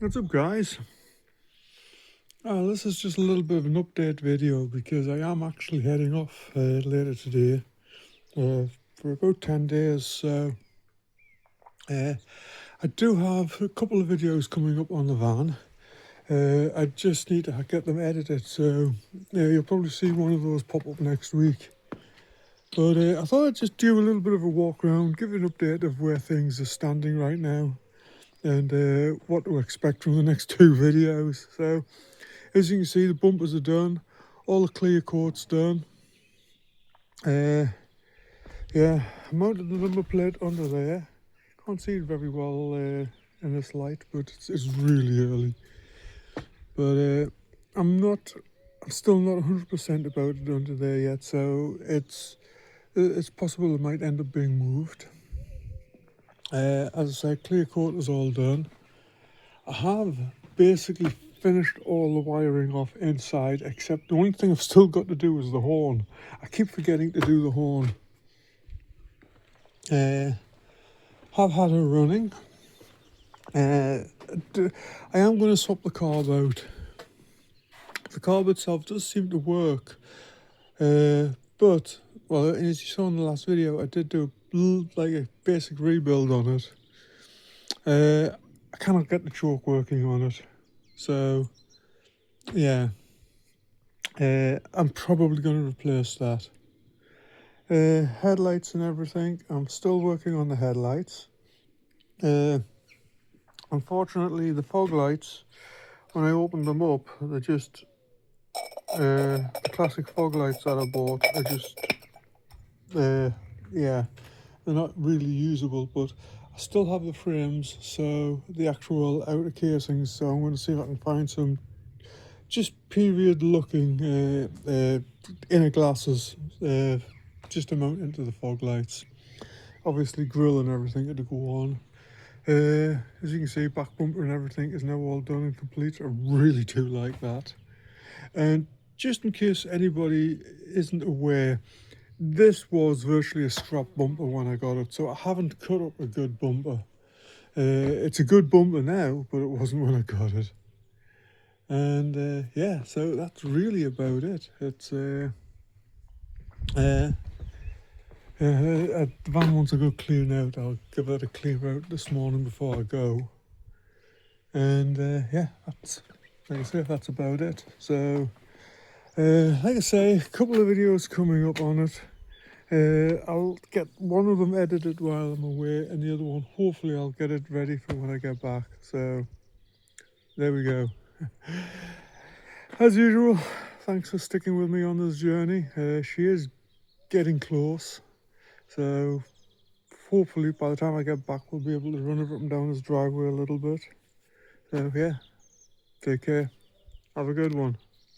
What's up, guys? This is just a little bit of an update video because I am actually heading off later today for about 10 days. So I do have a couple of videos coming up on the van. I just need to get them edited, so you'll probably see one of those pop up next week. But I thought I'd just do a little bit of a walk around, give you an update of where things are standing right now and what to expect from the next two videos. So as you can see, the bumpers are done, all the clear coat's done. Yeah, I mounted the number plate under there. Can't see it very well in this light, but it's really early. But I'm still not 100% about it under there yet, so it's possible it might end up being moved. As I say, clear coat is all done. I have basically finished all the wiring off inside, except the only thing I've still got to do is the horn. I keep forgetting to do the horn. Have had her running. I am going to swap the carb out. The carb itself does seem to work, but well, as you saw in the last video, I did do a basic rebuild on it. I cannot get the choke working on it, so yeah, I'm probably going to replace that. Headlights and everything, I'm still working on the headlights. Unfortunately, the fog lights, when I opened them up, they're just the classic fog lights that I bought are just yeah, they're not really usable, but I still have the frames, so the actual outer casings, so I'm going to see if I can find some just period looking inner glasses just to mount into the fog lights. Obviously grill and everything had to go on. As you can see, back bumper and everything is now all done and complete. I really do like that. And just in case anybody isn't aware, this was virtually a scrap bumper when I got it, so I haven't cut up a good bumper. It's a good bumper now, but it wasn't when I got it. And yeah, so that's really about it. It's the van wants a good clean out. I'll give that a clear out this morning before I go. And yeah, that's, like I say, that's about it. So like I say, a couple of videos coming up on it. I'll get one of them edited while I'm away, and the other one, hopefully I'll get it ready for when I get back. So there we go. As usual, thanks for sticking with me on this journey. She is getting close, so hopefully by the time I get back we'll be able to run her up and down this driveway a little bit. So yeah, take care, have a good one.